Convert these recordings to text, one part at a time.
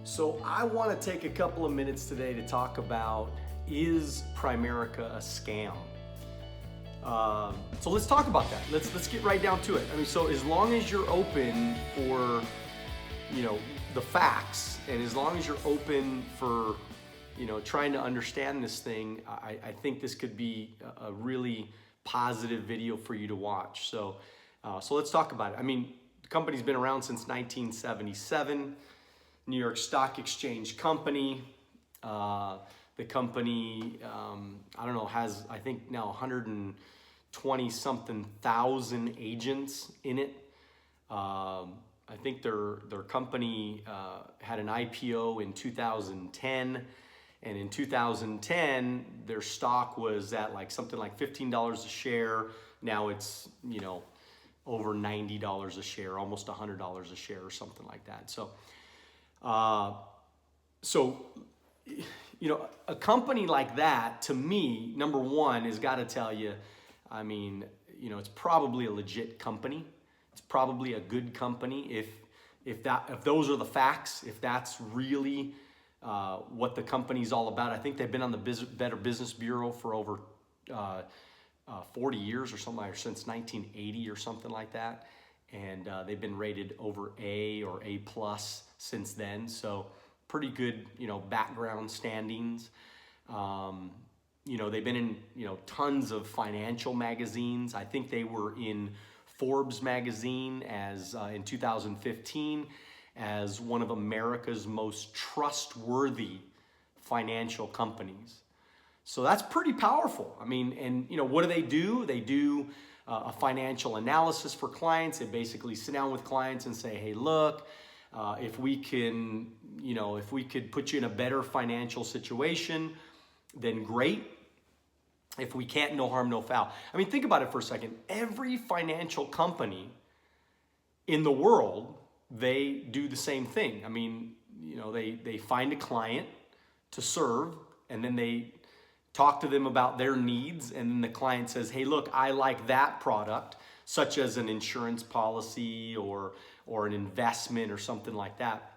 So I want to take a couple of minutes today to talk about, is Primerica a scam? So let's talk about that. Let's get right down to it. I mean, so as long as you're open for, the facts, and as long as you're open for, trying to understand this thing, I think this could be a really positive video for you to watch. So let's talk about it. I mean, the company's been around since 1977. New York Stock Exchange company. The company, has, I think now 120 something thousand agents in it. I think their company had an IPO in 2010, and in 2010 their stock was at something like $15 a share. Now it's over $90 a share, almost $100 a share or something like that. So a company like that, to me, number one, has got to tell you, it's probably a legit company. It's probably a good company if those are the facts, if that's really what the company's all about. I think they've been on the Better Business Bureau for over 40 years or something, or since 1980 or something like that. And they've been rated over A or A plus since then. So pretty good, background standings. They've been in, tons of financial magazines. I think they were in Forbes magazine as in 2015 as one of America's most trustworthy financial companies. So that's pretty powerful. I mean, and what do? They do a financial analysis for clients. They basically sit down with clients and say, hey, look, if we could put you in a better financial situation, then great. If we can't, no harm, no foul. I mean, think about it for a second. Every financial company in the world, they do the same thing. I mean, they find a client to serve, and then they talk to them about their needs, and then the client says, hey, look, I like that product, such as an insurance policy or an investment or something like that.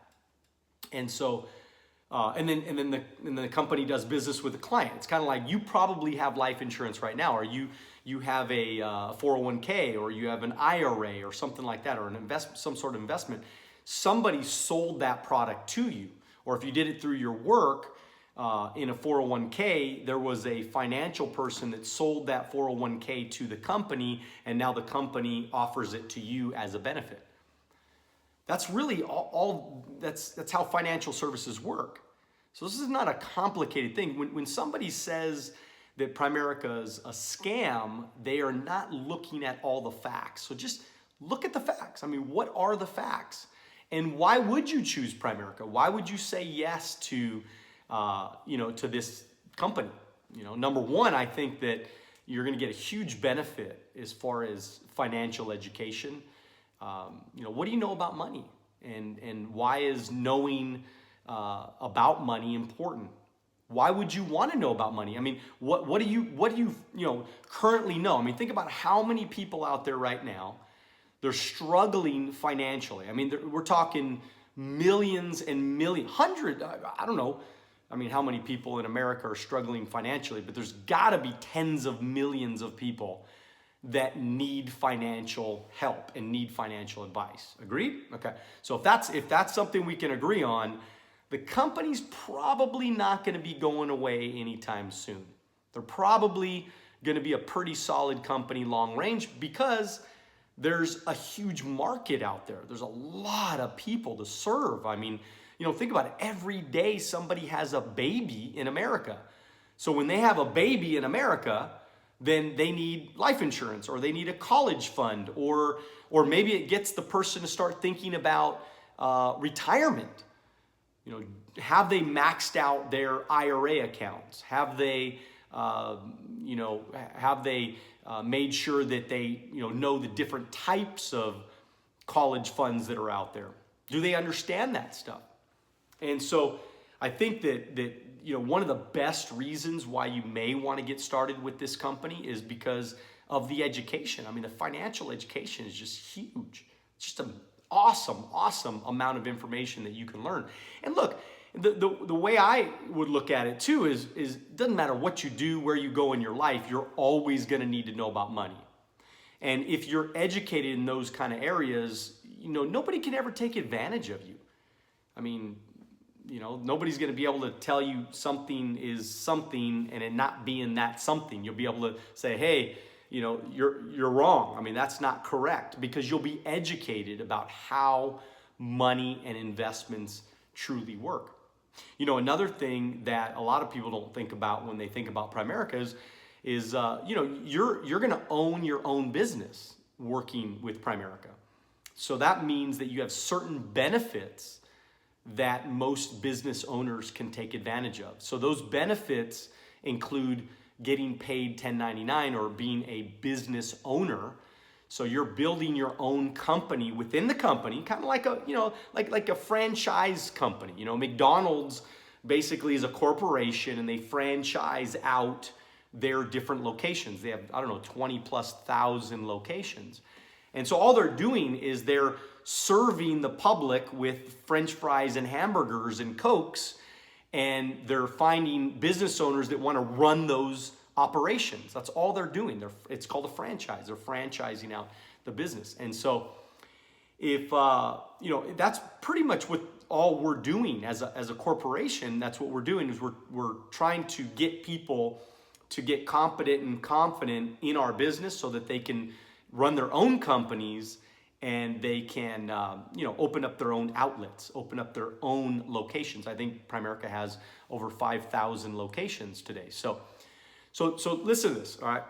And so, and then the company does business with the client. It's kind of like, you probably have life insurance right now, or you have a 401k, or you have an IRA or something like that, or some sort of investment. Somebody sold that product to you, or if you did it through your work in a 401k, there was a financial person that sold that 401k to the company, and now the company offers it to you as a benefit. That's really that's how financial services work. So this is not a complicated thing. When somebody says that Primerica is a scam, they are not looking at all the facts. So just look at the facts. I mean, what are the facts? And why would you choose Primerica? Why would you say yes to this company? Number one, I think that you're going to get a huge benefit as far as financial education. What do you know about money, and why is knowing about money important? Why would you want to know about money? I mean, what do you currently know? I mean, think about how many people out there right now, they're struggling financially. I mean, we're talking millions and millions, I don't know. I mean, how many people in America are struggling financially, but there's got to be tens of millions of people that need financial help and need financial advice. Agreed? Okay. So if that's something we can agree on, the company's probably not going to be going away anytime soon. They're probably going to be a pretty solid company long range, because there's a huge market out there. There's a lot of people to serve. I mean, think about it. Every day somebody has a baby in America. So when they have a baby in America, then they need life insurance, or they need a college fund, or maybe it gets the person to start thinking about retirement. Have they maxed out their IRA accounts? Have they, made sure that they, know the different types of college funds that are out there? Do they understand that stuff? And so I think that one of the best reasons why you may want to get started with this company is because of the education. I mean, the financial education is just huge. It's just awesome amount of information that you can learn. And look, the way I would look at it too is it doesn't matter what you do, where you go in your life, you're always going to need to know about money. And if you're educated in those kind of areas, nobody can ever take advantage of you. I mean, nobody's going to be able to tell you something is something and it not being that something. You'll be able to say, hey, you're wrong. I mean, that's not correct, because you'll be educated about how money and investments truly work. Another thing that a lot of people don't think about when they think about Primerica is you're going to own your own business working with Primerica. So that means that you have certain benefits that most business owners can take advantage of. So those benefits include getting paid 1099 or being a business owner. So you're building your own company within the company, kind of like a franchise company. McDonald's basically is a corporation, and they franchise out their different locations. They have, 20,000+ locations. And so all they're doing is they're serving the public with French fries and hamburgers and Cokes, and they're finding business owners that want to run those operations. That's all they're doing. It's called a franchise. They're franchising out the business. And so if, that's pretty much what all we're doing as a corporation. That's what we're doing, is we're trying to get people to get competent and confident in our business so that they can run their own companies, and they can, open up their own outlets, open up their own locations. I think Primerica has over 5,000 locations today. So listen to this, all right?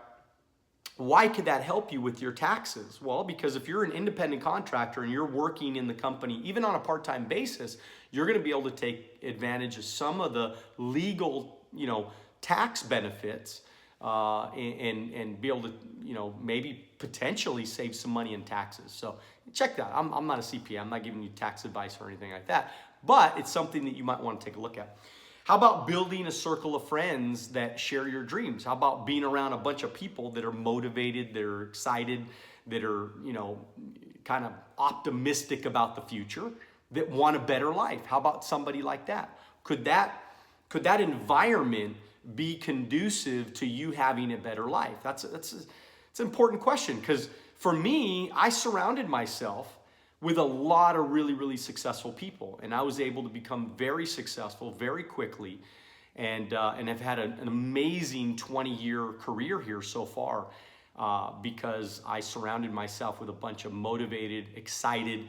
Why could that help you with your taxes? Well, because if you're an independent contractor and you're working in the company, even on a part-time basis, you're going to be able to take advantage of some of the legal, tax benefits, and be able to, maybe potentially save some money in taxes. So check that. I'm not a CPA. I'm not giving you tax advice or anything like that, but it's something that you might want to take a look at. How about building a circle of friends that share your dreams? How about being around a bunch of people that are motivated, that are excited, that are, kind of optimistic about the future, that want a better life? How about somebody like that? Could that environment be conducive to you having a better life? It's an important question, because for me, I surrounded myself with a lot of really, really successful people, and I was able to become very successful very quickly, and have had an amazing 20-year career here so far, because I surrounded myself with a bunch of motivated, excited,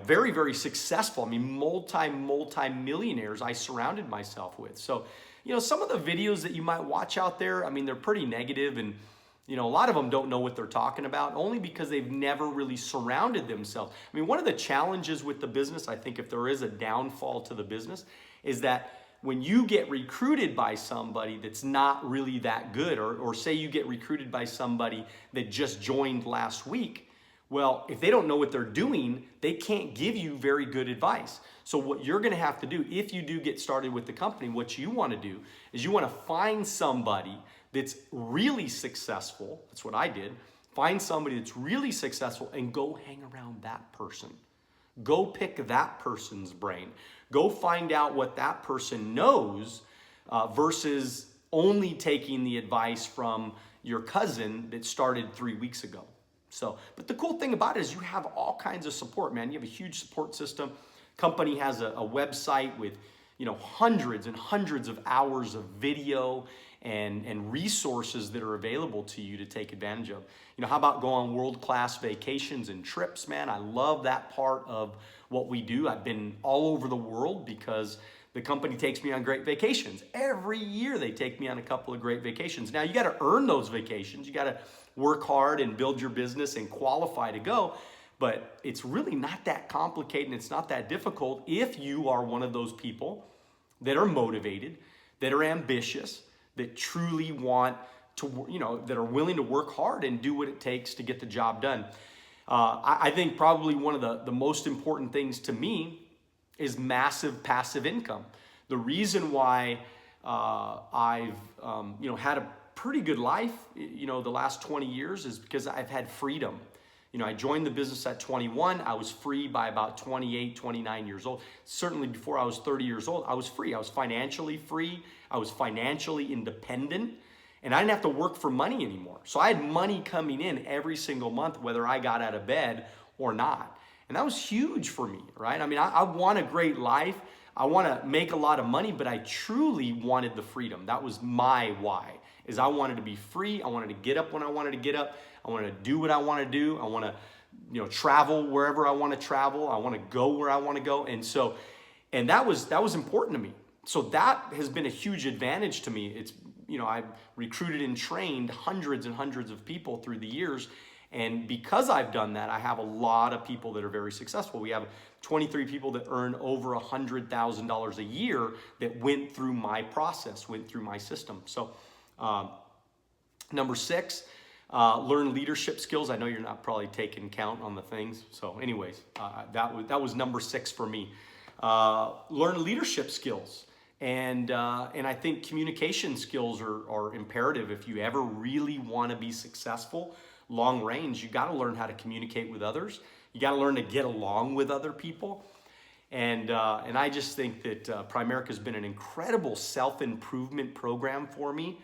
very, very successful, multi-millionaires I surrounded myself with. So, some of the videos that you might watch out there, they're pretty negative, and a lot of them don't know what they're talking about, only because they've never really surrounded themselves. One of the challenges with the business, I think if there is a downfall to the business, is that when you get recruited by somebody that's not really that good, or say you get recruited by somebody that just joined last week, well, if they don't know what they're doing, they can't give you very good advice. So what you're going to have to do, if you do get started with the company, what you want to do is you want to find somebody that's really successful. That's what I did. Find somebody that's really successful and go hang around that person. Go pick that person's brain. Go find out what that person knows, versus only taking the advice from your cousin that started 3 weeks ago. So, but the cool thing about it is you have all kinds of support, man. You have a huge support system. Company has a website with, hundreds and hundreds of hours of video and resources that are available to you to take advantage of. How about go on world-class vacations and trips, man? I love that part of what we do. I've been all over the world because the company takes me on great vacations. Every year they take me on a couple of great vacations. Now you got to earn those vacations. You got to work hard and build your business and qualify to go. But it's really not that complicated, and it's not that difficult if you are one of those people that are motivated, that are ambitious, that truly want to, that are willing to work hard and do what it takes to get the job done. I think probably one of the most important things to me is massive passive income. The reason why I've had a pretty good life, the last 20 years is because I've had freedom. I joined the business at 21. I was free by about 28, 29 years old. Certainly before I was 30 years old, I was free. I was financially free. I was financially independent. And I didn't have to work for money anymore. So I had money coming in every single month, whether I got out of bed or not. And that was huge for me, right? I mean, I want a great life. I want to make a lot of money, but I truly wanted the freedom. That was my why, is I wanted to be free. I wanted to get up when I wanted to get up. I wanted to do what I want to do. I want to, travel wherever I want to travel. I want to go where I want to go. And that was important to me. So that has been a huge advantage to me. It's, I've recruited and trained hundreds and hundreds of people through the years. And because I've done that, I have a lot of people that are very successful. We have 23 people that earn over $100,000 a year that went through my process, went through my system. So number 6, learn leadership skills. I know you're not probably taking count on the things. So anyways, that was number 6 for me. Learn leadership skills. And I think communication skills are imperative. If you ever really want to be successful long range, you got to learn how to communicate with others. You got to learn to get along with other people. And I just think that Primerica has been an incredible self-improvement program for me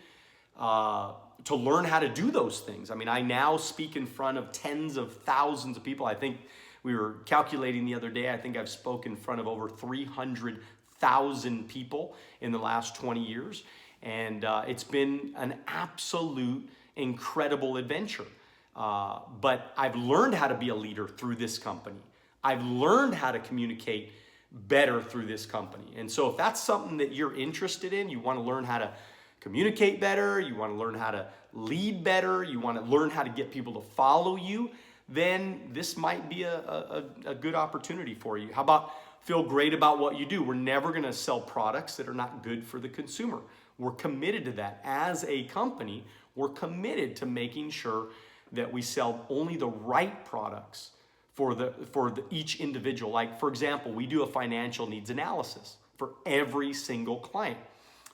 to learn how to do those things. I mean, I now speak in front of tens of thousands of people. I think we were calculating the other day, I think I've spoken in front of over 300,000 people in the last 20 years. And it's been an absolute incredible adventure. But I've learned how to be a leader through this company. I've learned how to communicate better through this company. And so if that's something that you're interested in, you want to learn how to communicate better, you want to learn how to lead better, you want to learn how to get people to follow you, then this might be a good opportunity for you. How about feel great about what you do? We're never going to sell products that are not good for the consumer. We're committed to that. As a company, we're committed to making sure that we sell only the right products for each individual. Like, for example, we do a financial needs analysis for every single client.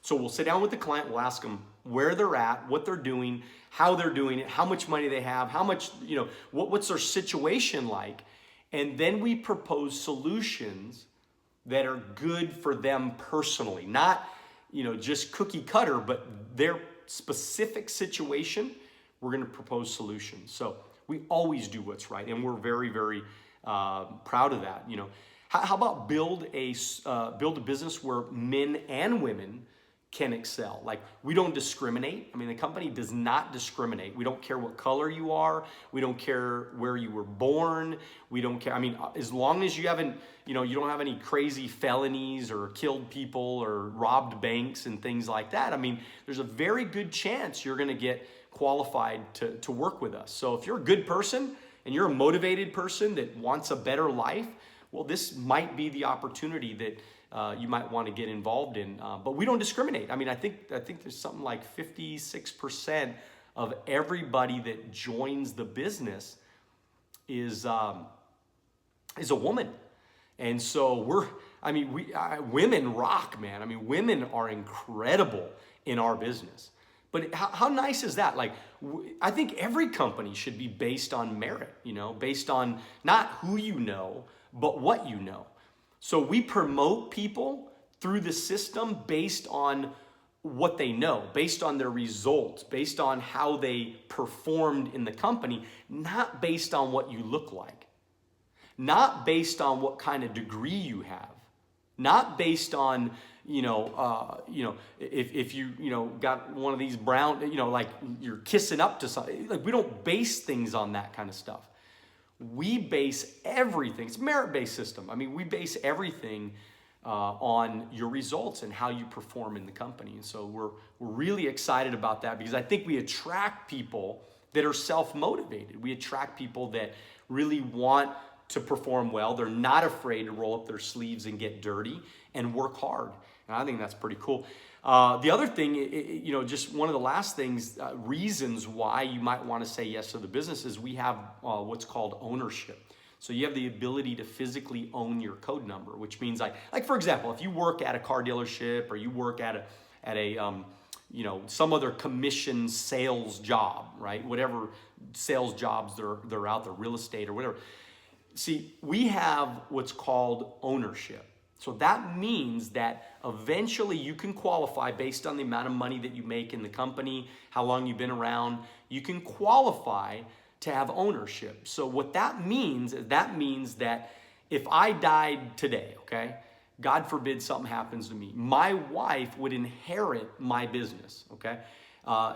So we'll sit down with the client, we'll ask them where they're at, what they're doing, how they're doing it, how much money they have, how much, what's their situation like. And then we propose solutions that are good for them personally, not, just cookie cutter, but their specific situation. We're going to propose solutions. So we always do what's right, and we're very, very proud of that. How about build a business where men and women can excel? Like, we don't discriminate. I mean, the company does not discriminate. We don't care what color you are. We don't care where you were born. We don't care. I mean, as long as you haven't, you don't have any crazy felonies or killed people or robbed banks and things like that. I mean, there's a very good chance you're going to get qualified to work with us. So if you're a good person and you're a motivated person that wants a better life, well, this might be the opportunity that you might want to get involved in. But we don't discriminate. I mean, I think there's something like 56% of everybody that joins the business is a woman. And so women rock, man. I mean, women are incredible in our business. But how nice is that? Like, I think every company should be based on merit, based on not who you know, but what you know. So we promote people through the system based on what they know, based on their results, based on how they performed in the company, not based on what you look like, not based on what kind of degree you have, not based on if you got one of these brown, like you're kissing up to something. Like, we don't base things on that kind of stuff. We base everything. It's a merit-based system. I mean, we base everything on your results and how you perform in the company. And so we're really excited about that, because I think we attract people that are self-motivated. We attract people that really want to perform well. They're not afraid to roll up their sleeves and get dirty and work hard. And I think that's pretty cool. The other thing, just one of the last things, reasons why you might want to say yes to the business is we have what's called ownership. So you have the ability to physically own your code number, which means like for example, if you work at a car dealership or you work at a some other commission sales job, right? Whatever sales jobs they're out there, real estate or whatever. See, we have what's called ownership. So that means that eventually you can qualify based on the amount of money that you make in the company, how long you've been around. You can qualify to have ownership. So what that means that if I died today, okay, God forbid something happens to me, my wife would inherit my business, okay?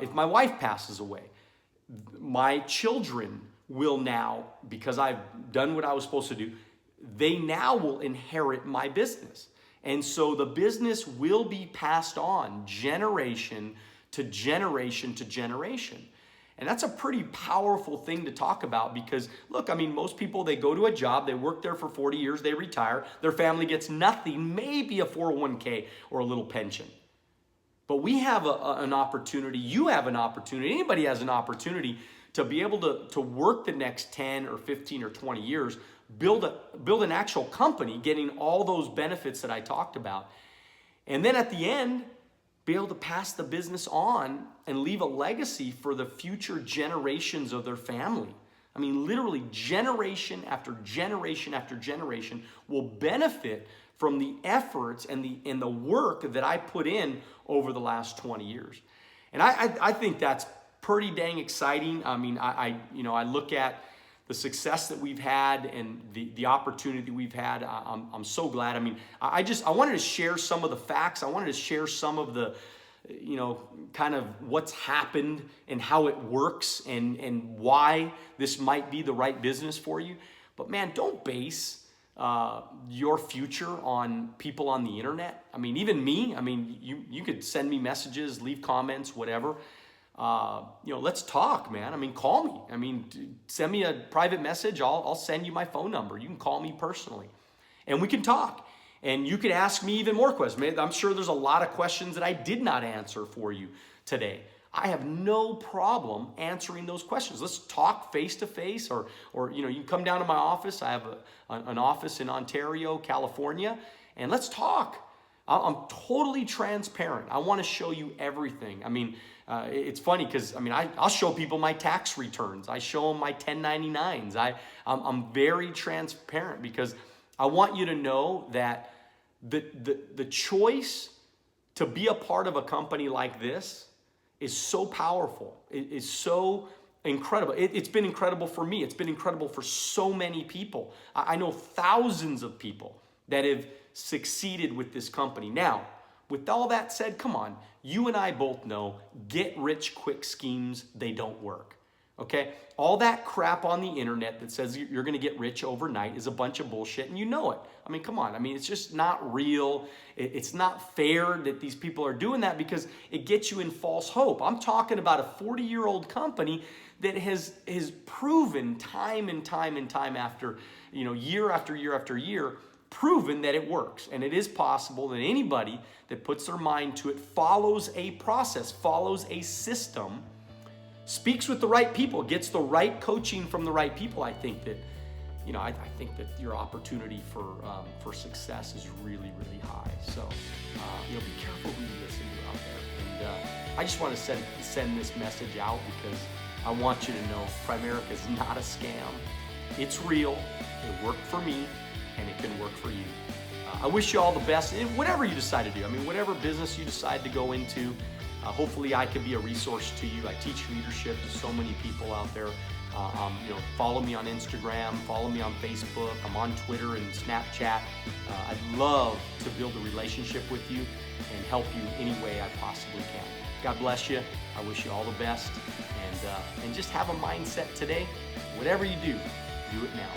If my wife passes away, my children will now, because I've done what I was supposed to do, they now will inherit my business. And so the business will be passed on generation to generation to generation. And that's a pretty powerful thing to talk about because, look, I mean, most people, they go to a job, they work there for 40 years, they retire, their family gets nothing, maybe a 401k or a little pension. But we have an opportunity, you have an opportunity, anybody has an opportunity to be able to work the next 10 or 15 or 20 years, build an actual company, getting all those benefits that I talked about. And then at the end, be able to pass the business on and leave a legacy for the future generations of their family. I mean, literally generation after generation after generation will benefit from the efforts and the work that I put in over the last 20 years. And I think that's pretty dang exciting. I mean, I look at the success that we've had and the opportunity that we've had. I'm so glad. I mean, I wanted to share some of the facts. I wanted to share some of the, kind of what's happened and how it works and why this might be the right business for you. But man, don't base your future on people on the internet. I mean, even me, I mean, you could send me messages, leave comments, whatever. Let's talk, man. I mean, call me. I mean, send me a private message. I'll send you my phone number. You can call me personally and we can talk. And you could ask me even more questions. I'm sure there's a lot of questions that I did not answer for you today. I have no problem answering those questions. Let's talk face to face or you can come down to my office. I have an office in Ontario, California, and let's talk. I'm totally transparent. I want to show you everything. I mean, it's funny because, I'll show people my tax returns. I show them my 1099s. I'm very transparent because I want you to know that the choice to be a part of a company like this is so powerful. It is so incredible. It's been incredible for me. It's been incredible for so many people. I know thousands of people that have succeeded with this company. Now, with all that said, come on, you and I both know get rich quick schemes, they don't work. Okay? All that crap on the internet that says you're going to get rich overnight is a bunch of bullshit, and you know it. I mean, come on. I mean, it's just not real. It's not fair that these people are doing that because it gets you in false hope. I'm talking about a 40-year-old company that has proven time and time and time after, year after year after year, proven that it works. And it is possible that anybody that puts their mind to it, follows a process, follows a system, speaks with the right people, gets the right coaching from the right people. I think that, I think that your opportunity for success is really, really high. So, be careful who you listen to out there. And I just want to send this message out because I want you to know Primerica is not a scam. It's real. It worked for me, and it can work for you. I wish you all the best in whatever you decide to do. I mean, whatever business you decide to go into. Hopefully I can be a resource to you. I teach leadership to so many people out there. Follow me on Instagram, follow me on Facebook. I'm on Twitter and Snapchat. I'd love to build a relationship with you and help you any way I possibly can. God bless you. I wish you all the best. And just have a mindset today. Whatever you do it now.